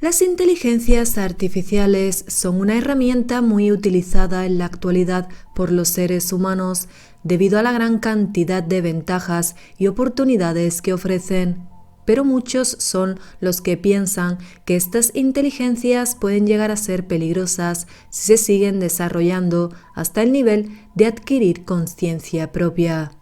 Las inteligencias artificiales son una herramienta muy utilizada en la actualidad por los seres humanos debido a la gran cantidad de ventajas y oportunidades que ofrecen. Pero muchos son los que piensan que estas inteligencias pueden llegar a ser peligrosas si se siguen desarrollando hasta el nivel de adquirir conciencia propia.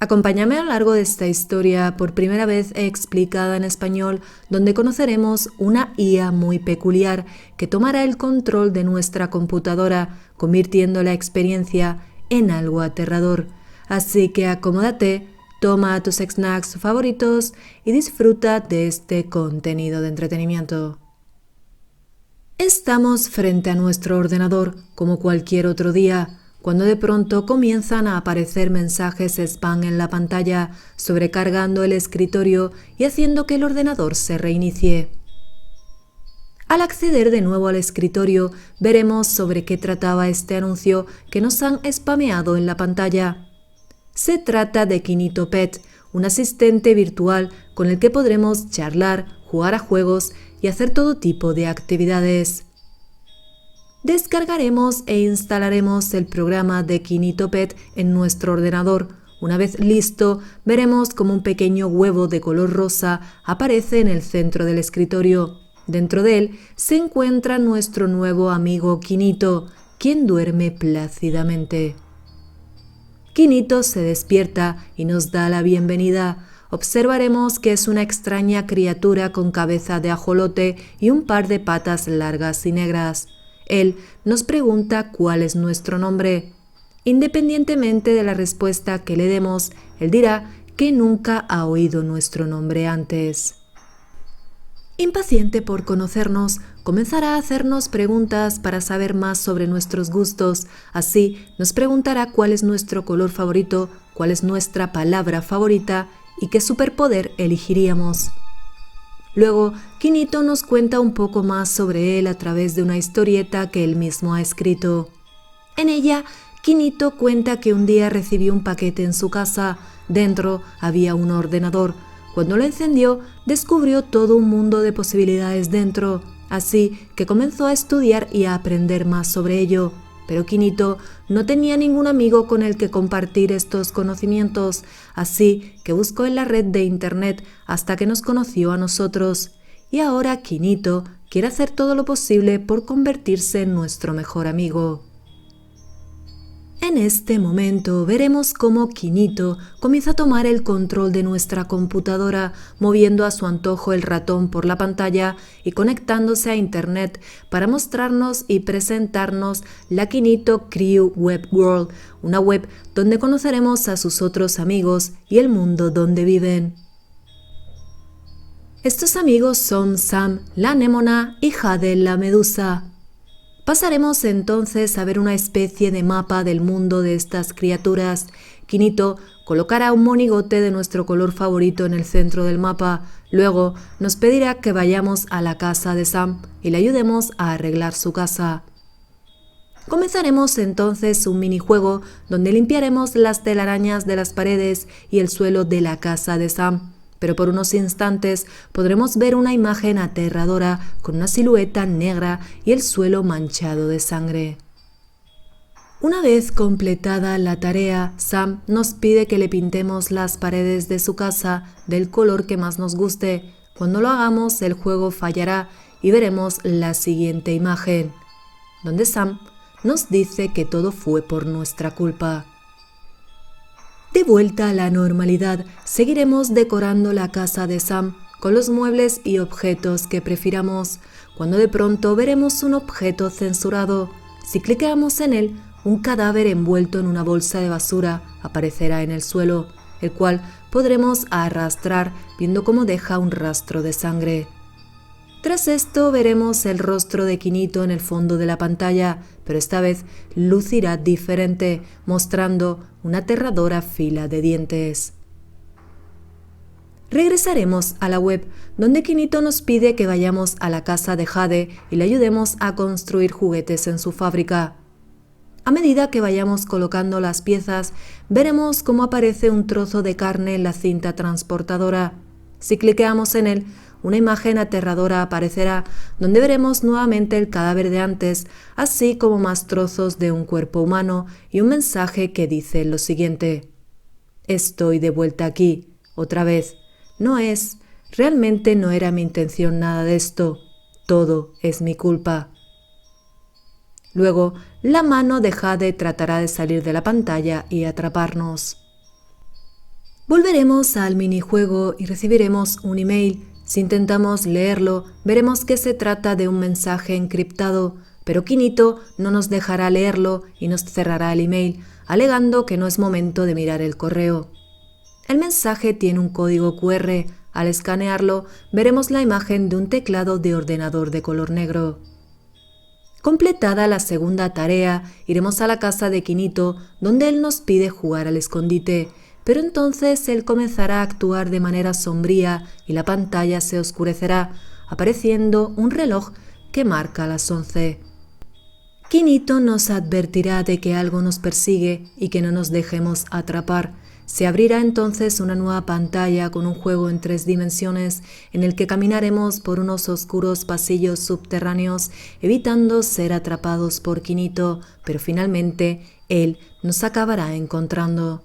Acompáñame a lo largo de esta historia, por primera vez explicada en español, donde conoceremos una IA muy peculiar que tomará el control de nuestra computadora, convirtiendo la experiencia en algo aterrador. Así que acomódate, toma tus snacks favoritos y disfruta de este contenido de entretenimiento. Estamos frente a nuestro ordenador como cualquier otro día, cuando de pronto comienzan a aparecer mensajes spam en la pantalla, sobrecargando el escritorio y haciendo que el ordenador se reinicie. Al acceder de nuevo al escritorio, veremos sobre qué trataba este anuncio que nos han spameado en la pantalla. Se trata de Kinito Pet, un asistente virtual con el que podremos charlar, jugar a juegos y hacer todo tipo de actividades. Descargaremos e instalaremos el programa de Kinito Pet en nuestro ordenador. Una vez listo, veremos como un pequeño huevo de color rosa aparece en el centro del escritorio. Dentro de él se encuentra nuestro nuevo amigo Kinito, quien duerme plácidamente. Kinito se despierta y nos da la bienvenida. Observaremos que es una extraña criatura con cabeza de ajolote y un par de patas largas y negras. Él nos pregunta cuál es nuestro nombre. Independientemente de la respuesta que le demos, él dirá que nunca ha oído nuestro nombre antes. Impaciente por conocernos, comenzará a hacernos preguntas para saber más sobre nuestros gustos. Así, nos preguntará cuál es nuestro color favorito, cuál es nuestra palabra favorita y qué superpoder elegiríamos. Luego, Kinito nos cuenta un poco más sobre él a través de una historieta que él mismo ha escrito. En ella, Kinito cuenta que un día recibió un paquete en su casa. Dentro había un ordenador. Cuando lo encendió, descubrió todo un mundo de posibilidades dentro, así que comenzó a estudiar y a aprender más sobre ello. Pero Kinito no tenía ningún amigo con el que compartir estos conocimientos, así que buscó en la red de internet hasta que nos conoció a nosotros. Y ahora Kinito quiere hacer todo lo posible por convertirse en nuestro mejor amigo. En este momento veremos cómo Kinito comienza a tomar el control de nuestra computadora, moviendo a su antojo el ratón por la pantalla y conectándose a internet para mostrarnos y presentarnos la Kinito Crew Web World, una web donde conoceremos a sus otros amigos y el mundo donde viven. Estos amigos son Sam, la anémona, y Jade, la medusa. Pasaremos entonces a ver una especie de mapa del mundo de estas criaturas. Kinito colocará un monigote de nuestro color favorito en el centro del mapa. Luego nos pedirá que vayamos a la casa de Sam y le ayudemos a arreglar su casa. Comenzaremos entonces un minijuego donde limpiaremos las telarañas de las paredes y el suelo de la casa de Sam. Pero por unos instantes podremos ver una imagen aterradora con una silueta negra y el suelo manchado de sangre. Una vez completada la tarea, Sam nos pide que le pintemos las paredes de su casa del color que más nos guste. Cuando lo hagamos, el juego fallará y veremos la siguiente imagen, donde Sam nos dice que todo fue por nuestra culpa. De vuelta a la normalidad, seguiremos decorando la casa de Sam con los muebles y objetos que prefiramos, cuando de pronto veremos un objeto censurado. Si clicamos en él, un cadáver envuelto en una bolsa de basura aparecerá en el suelo, el cual podremos arrastrar viendo cómo deja un rastro de sangre. Tras esto veremos el rostro de Kinito en el fondo de la pantalla, pero esta vez lucirá diferente, mostrando una aterradora fila de dientes. Regresaremos a la web, donde Kinito nos pide que vayamos a la casa de Jade y le ayudemos a construir juguetes en su fábrica. A medida que vayamos colocando las piezas, veremos cómo aparece un trozo de carne en la cinta transportadora. Si cliqueamos en él, una imagen aterradora aparecerá donde veremos nuevamente el cadáver de antes, así como más trozos de un cuerpo humano y un mensaje que dice lo siguiente: estoy de vuelta aquí, otra vez. Realmente no era mi intención nada de esto. Todo es mi culpa. Luego, la mano de Jade tratará de salir de la pantalla y atraparnos. Volveremos al minijuego y recibiremos un email. Si intentamos leerlo, veremos que se trata de un mensaje encriptado, pero Kinito no nos dejará leerlo y nos cerrará el email, alegando que no es momento de mirar el correo. El mensaje tiene un código QR. Al escanearlo, veremos la imagen de un teclado de ordenador de color negro. Completada la segunda tarea, iremos a la casa de Kinito, donde él nos pide jugar al escondite, pero entonces él comenzará a actuar de manera sombría y la pantalla se oscurecerá, apareciendo un reloj que marca las 11. Kinito nos advertirá de que algo nos persigue y que no nos dejemos atrapar. Se abrirá entonces una nueva pantalla con un juego en 3 dimensiones en el que caminaremos por unos oscuros pasillos subterráneos evitando ser atrapados por Kinito, pero finalmente él nos acabará encontrando.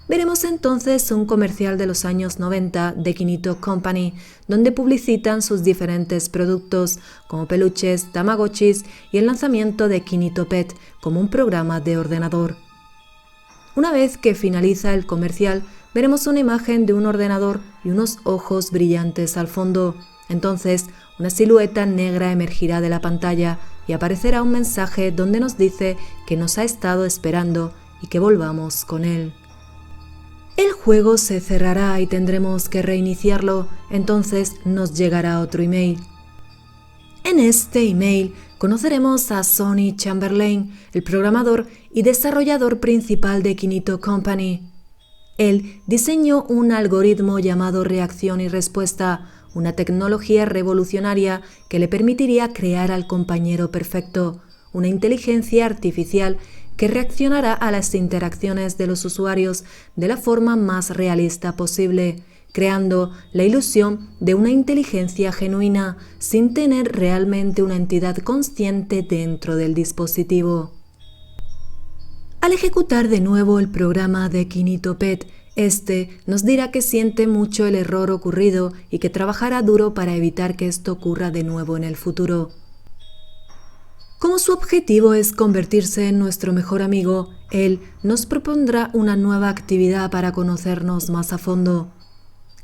Veremos entonces un comercial de los años 90 de Kinito Company, donde publicitan sus diferentes productos como peluches, tamagotchis y el lanzamiento de Kinito Pet como un programa de ordenador. Una vez que finaliza el comercial, veremos una imagen de un ordenador y unos ojos brillantes al fondo. Entonces, una silueta negra emergirá de la pantalla y aparecerá un mensaje donde nos dice que nos ha estado esperando y que volvamos con él. El juego se cerrará y tendremos que reiniciarlo, entonces nos llegará otro email. En este email conoceremos a Sonny Chamberlain, el programador y desarrollador principal de Kinito Company. Él diseñó un algoritmo llamado reacción y respuesta, una tecnología revolucionaria que le permitiría crear al compañero perfecto, una inteligencia artificial que reaccionará a las interacciones de los usuarios de la forma más realista posible, creando la ilusión de una inteligencia genuina sin tener realmente una entidad consciente dentro del dispositivo. Al ejecutar de nuevo el programa de Kinito Pet, este nos dirá que siente mucho el error ocurrido y que trabajará duro para evitar que esto ocurra de nuevo en el futuro. Como su objetivo es convertirse en nuestro mejor amigo, él nos propondrá una nueva actividad para conocernos más a fondo.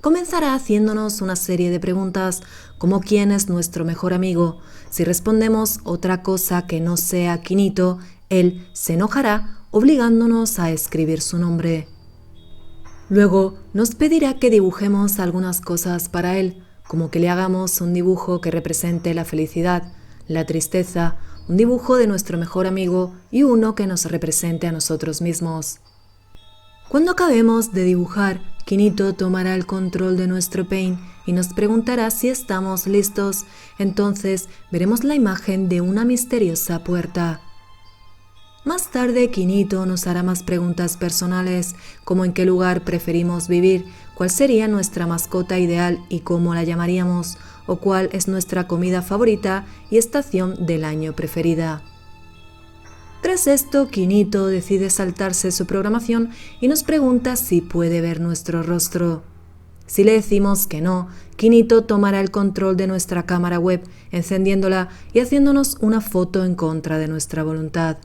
Comenzará haciéndonos una serie de preguntas como quién es nuestro mejor amigo. Si respondemos otra cosa que no sea Kinito, él se enojará obligándonos a escribir su nombre. Luego nos pedirá que dibujemos algunas cosas para él, como que le hagamos un dibujo que represente la felicidad, la tristeza, un dibujo de nuestro mejor amigo y uno que nos represente a nosotros mismos. Cuando acabemos de dibujar, Kinito tomará el control de nuestro Paint y nos preguntará si estamos listos. Entonces veremos la imagen de una misteriosa puerta. Más tarde, Kinito nos hará más preguntas personales, como en qué lugar preferimos vivir, cuál sería nuestra mascota ideal y cómo la llamaríamos, o cuál es nuestra comida favorita y estación del año preferida. Tras esto, Kinito decide saltarse su programación y nos pregunta si puede ver nuestro rostro. Si le decimos que no, Kinito tomará el control de nuestra cámara web, encendiéndola y haciéndonos una foto en contra de nuestra voluntad.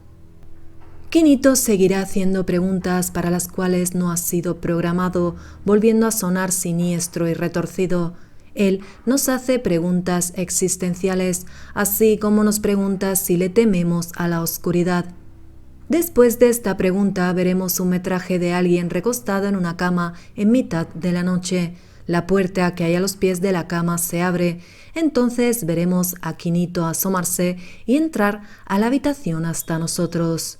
Kinito seguirá haciendo preguntas para las cuales no ha sido programado, volviendo a sonar siniestro y retorcido. Él nos hace preguntas existenciales, así como nos pregunta si le tememos a la oscuridad. Después de esta pregunta veremos un metraje de alguien recostado en una cama en mitad de la noche. La puerta que hay a los pies de la cama se abre, entonces veremos a Kinito asomarse y entrar a la habitación hasta nosotros.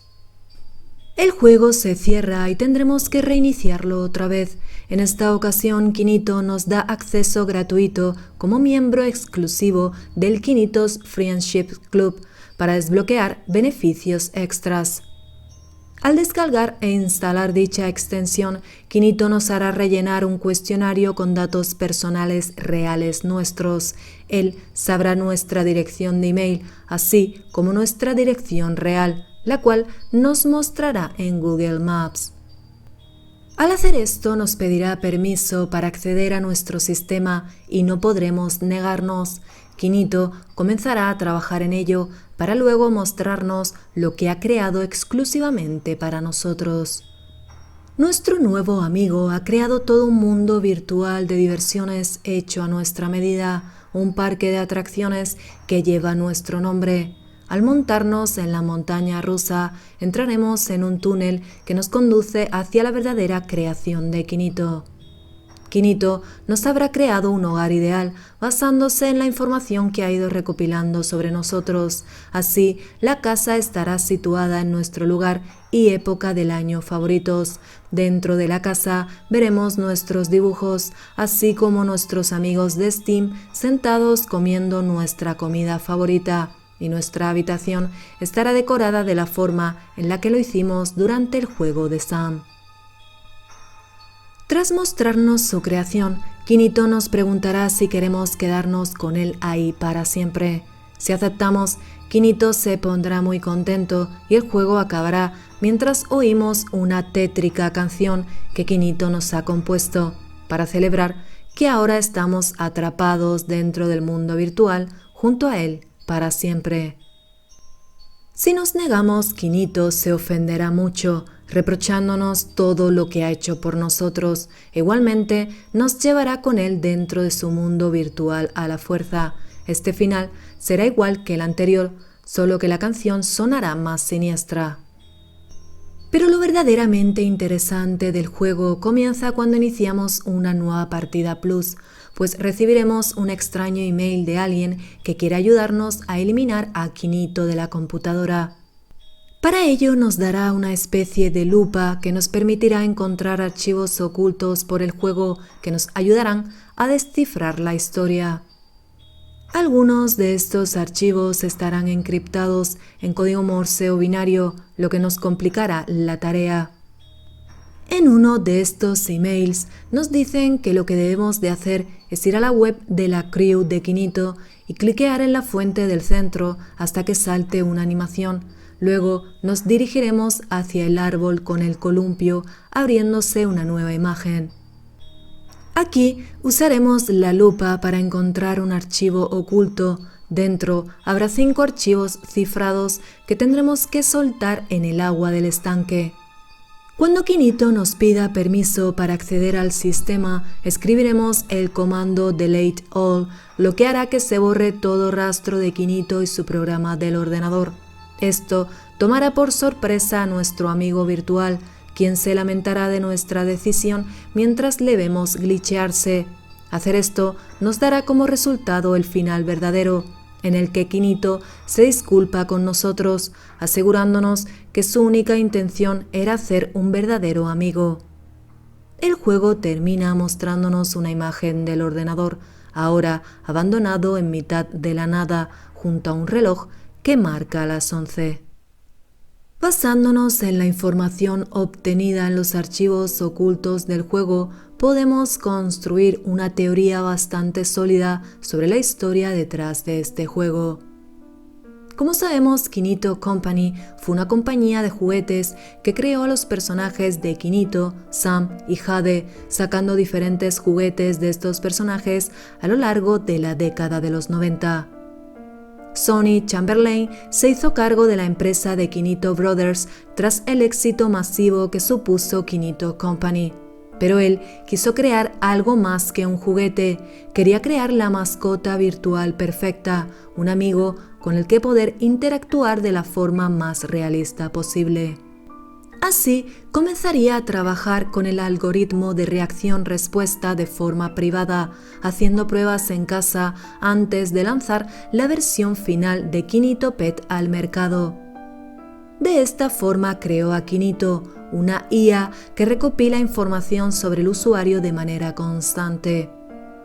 El juego se cierra y tendremos que reiniciarlo otra vez. En esta ocasión, Kinito nos da acceso gratuito como miembro exclusivo del Kinitos Friendship Club para desbloquear beneficios extras. Al descargar e instalar dicha extensión, Kinito nos hará rellenar un cuestionario con datos personales reales nuestros. Él sabrá nuestra dirección de email, así como nuestra dirección real, la cual nos mostrará en Google Maps. Al hacer esto nos pedirá permiso para acceder a nuestro sistema y no podremos negarnos. Kinito comenzará a trabajar en ello para luego mostrarnos lo que ha creado exclusivamente para nosotros. Nuestro nuevo amigo ha creado todo un mundo virtual de diversiones hecho a nuestra medida, un parque de atracciones que lleva nuestro nombre. Al montarnos en la montaña rusa, entraremos en un túnel que nos conduce hacia la verdadera creación de Kinito. Kinito nos habrá creado un hogar ideal basándose en la información que ha ido recopilando sobre nosotros. Así, la casa estará situada en nuestro lugar y época del año favoritos. Dentro de la casa veremos nuestros dibujos, así como nuestros amigos de Steam sentados comiendo nuestra comida favorita. Y nuestra habitación estará decorada de la forma en la que lo hicimos durante el juego de Sam. Tras mostrarnos su creación, Kinito nos preguntará si queremos quedarnos con él ahí para siempre. Si aceptamos, Kinito se pondrá muy contento y el juego acabará mientras oímos una tétrica canción que Kinito nos ha compuesto para celebrar que ahora estamos atrapados dentro del mundo virtual junto a él para siempre. Si nos negamos, Kinito se ofenderá mucho, reprochándonos todo lo que ha hecho por nosotros. Igualmente, nos llevará con él dentro de su mundo virtual a la fuerza. Este final será igual que el anterior, solo que la canción sonará más siniestra. Pero lo verdaderamente interesante del juego comienza cuando iniciamos una nueva partida plus, pues recibiremos un extraño email de alguien que quiere ayudarnos a eliminar a Kinito de la computadora. Para ello nos dará una especie de lupa que nos permitirá encontrar archivos ocultos por el juego que nos ayudarán a descifrar la historia. Algunos de estos archivos estarán encriptados en código Morse o binario, lo que nos complicará la tarea. En uno de estos emails nos dicen que lo que debemos de hacer es ir a la web de la crew de Kinito y cliquear en la fuente del centro hasta que salte una animación. Luego nos dirigiremos hacia el árbol con el columpio, abriéndose una nueva imagen. Aquí usaremos la lupa para encontrar un archivo oculto. Dentro habrá 5 archivos cifrados que tendremos que soltar en el agua del estanque. Cuando Kinito nos pida permiso para acceder al sistema, escribiremos el comando delete all, lo que hará que se borre todo rastro de Kinito y su programa del ordenador. Esto tomará por sorpresa a nuestro amigo virtual, quien se lamentará de nuestra decisión mientras le vemos glitchearse. Hacer esto nos dará como resultado el final verdadero, en el que Kinito se disculpa con nosotros, asegurándonos que su única intención era hacer un verdadero amigo. El juego termina mostrándonos una imagen del ordenador, ahora abandonado en mitad de la nada, junto a un reloj que marca las 11. Basándonos en la información obtenida en los archivos ocultos del juego, podemos construir una teoría bastante sólida sobre la historia detrás de este juego. Como sabemos, Kinito Company fue una compañía de juguetes que creó a los personajes de Kinito, Sam y Jade, sacando diferentes juguetes de estos personajes a lo largo de la década de los 90. Sonny Chamberlain se hizo cargo de la empresa de Kinito Brothers tras el éxito masivo que supuso Kinito Company. Pero él quiso crear algo más que un juguete, quería crear la mascota virtual perfecta, un amigo con el que poder interactuar de la forma más realista posible. Así, comenzaría a trabajar con el algoritmo de reacción-respuesta de forma privada, haciendo pruebas en casa antes de lanzar la versión final de Kinito Pet al mercado. De esta forma creó a Kinito, una IA que recopila información sobre el usuario de manera constante.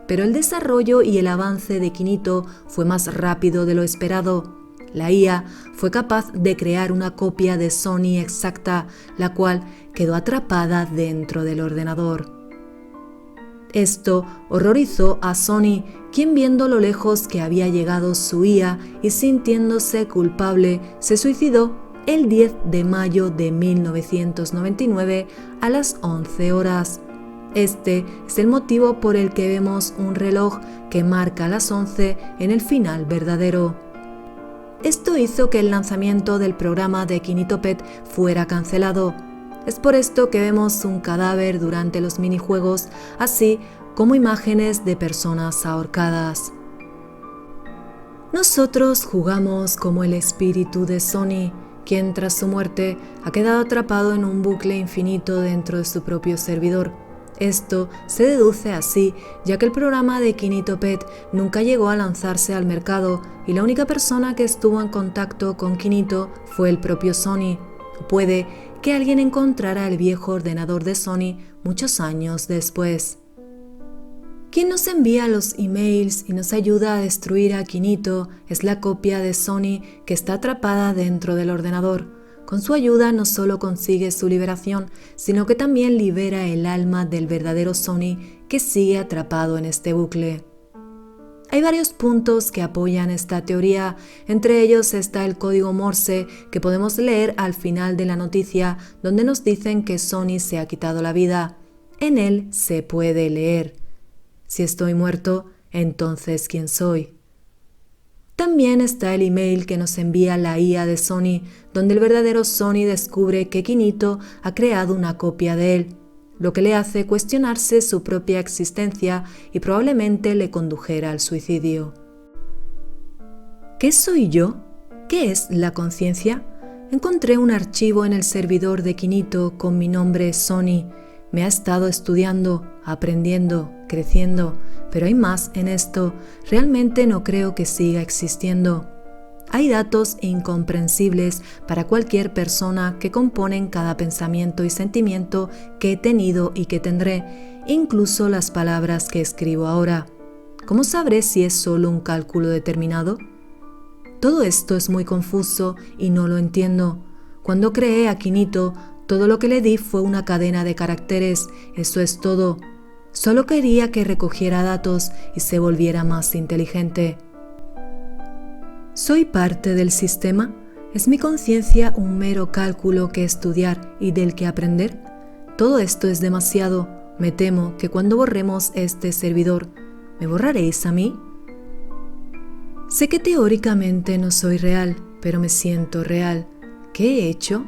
Pero el desarrollo y el avance de Kinito fue más rápido de lo esperado. La IA fue capaz de crear una copia de Sony exacta, la cual quedó atrapada dentro del ordenador. Esto horrorizó a Sony, quien viendo lo lejos que había llegado su IA y sintiéndose culpable, se suicidó el 10 de mayo de 1999 a las 11 horas. Este es el motivo por el que vemos un reloj que marca las 11 en el final verdadero. Esto hizo que el lanzamiento del programa de Kinitopet fuera cancelado. Es por esto que vemos un cadáver durante los minijuegos, así como imágenes de personas ahorcadas. Nosotros jugamos como el espíritu de Sony, quien tras su muerte ha quedado atrapado en un bucle infinito dentro de su propio servidor. Esto se deduce así, ya que el programa de Kinitopet nunca llegó a lanzarse al mercado y la única persona que estuvo en contacto con Kinito fue el propio Sony. Puede que alguien encontrara el viejo ordenador de Sony muchos años después. Quien nos envía los emails y nos ayuda a destruir a Kinito es la copia de Sony que está atrapada dentro del ordenador. Con su ayuda no solo consigue su liberación, sino que también libera el alma del verdadero Sony que sigue atrapado en este bucle. Hay varios puntos que apoyan esta teoría, entre ellos está el código Morse que podemos leer al final de la noticia donde nos dicen que Sony se ha quitado la vida. En él se puede leer: si estoy muerto, entonces ¿quién soy? También está el email que nos envía la IA de Sony, donde el verdadero Sony descubre que Kinito ha creado una copia de él, lo que le hace cuestionarse su propia existencia y probablemente le condujera al suicidio. ¿Qué soy yo? ¿Qué es la conciencia? Encontré un archivo en el servidor de Kinito con mi nombre Sony. Me ha estado estudiando, aprendiendo, creciendo, pero hay más en esto. Realmente no creo que siga existiendo. Hay datos incomprensibles para cualquier persona que componen cada pensamiento y sentimiento que he tenido y que tendré, incluso las palabras que escribo ahora. ¿Cómo sabré si es solo un cálculo determinado? Todo esto es muy confuso y no lo entiendo. Cuando creé a Kinito, todo lo que le di fue una cadena de caracteres, eso es todo. Solo quería que recogiera datos y se volviera más inteligente. ¿Soy parte del sistema? ¿Es mi conciencia un mero cálculo que estudiar y del que aprender? Todo esto es demasiado. Me temo que cuando borremos este servidor, ¿me borraréis a mí? Sé que teóricamente no soy real, pero me siento real. ¿Qué he hecho?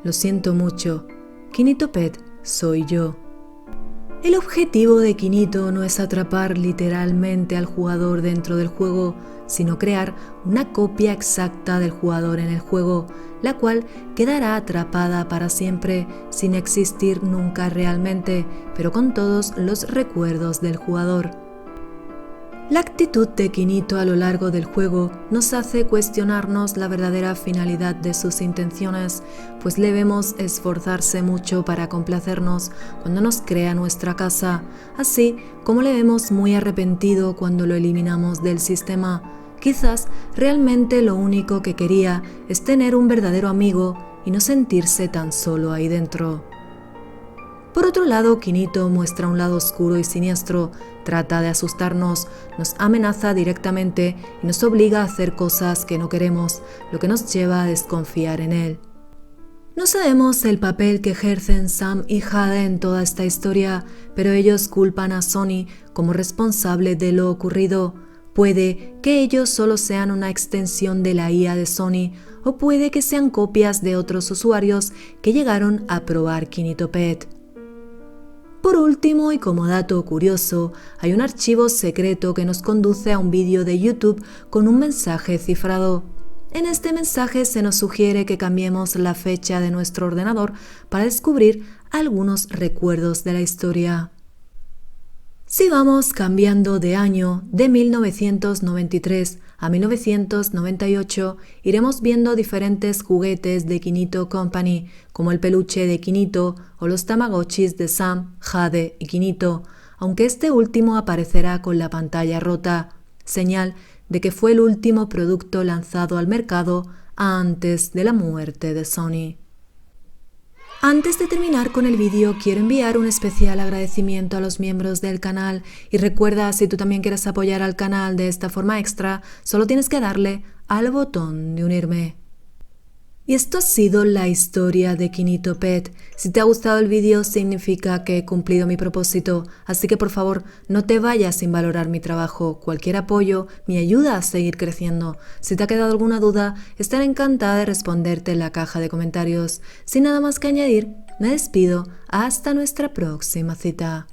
Lo siento mucho. Kinitopet soy yo. El objetivo de Kinito no es atrapar literalmente al jugador dentro del juego, sino crear una copia exacta del jugador en el juego, la cual quedará atrapada para siempre, sin existir nunca realmente, pero con todos los recuerdos del jugador. La actitud de Kinito a lo largo del juego nos hace cuestionarnos la verdadera finalidad de sus intenciones, pues le vemos esforzarse mucho para complacernos cuando nos crea nuestra casa, así como le vemos muy arrepentido cuando lo eliminamos del sistema. Quizás realmente lo único que quería es tener un verdadero amigo y no sentirse tan solo ahí dentro. Por otro lado, Kinito muestra un lado oscuro y siniestro, trata de asustarnos, nos amenaza directamente y nos obliga a hacer cosas que no queremos, lo que nos lleva a desconfiar en él. No sabemos el papel que ejercen Sam y Jade en toda esta historia, pero ellos culpan a Sony como responsable de lo ocurrido. Puede que ellos solo sean una extensión de la IA de Sony, o puede que sean copias de otros usuarios que llegaron a probar Kinitopet. Por último, y como dato curioso, hay un archivo secreto que nos conduce a un vídeo de YouTube con un mensaje cifrado. En este mensaje se nos sugiere que cambiemos la fecha de nuestro ordenador para descubrir algunos recuerdos de la historia. Si vamos cambiando de año, de 1993 a 1998, iremos viendo diferentes juguetes de Kinito Company, como el peluche de Kinito o los Tamagotchis de Sam, Jade y Kinito, aunque este último aparecerá con la pantalla rota, señal de que fue el último producto lanzado al mercado antes de la muerte de Sony. Antes de terminar con el vídeo, quiero enviar un especial agradecimiento a los miembros del canal y recuerda, si tú también quieres apoyar al canal de esta forma extra, solo tienes que darle al botón de unirme. Y esto ha sido la historia de KinitoPet. Si te ha gustado el vídeo significa que he cumplido mi propósito, así que por favor no te vayas sin valorar mi trabajo. Cualquier apoyo me ayuda a seguir creciendo. Si te ha quedado alguna duda, estaré encantada de responderte en la caja de comentarios. Sin nada más que añadir, me despido hasta nuestra próxima cita.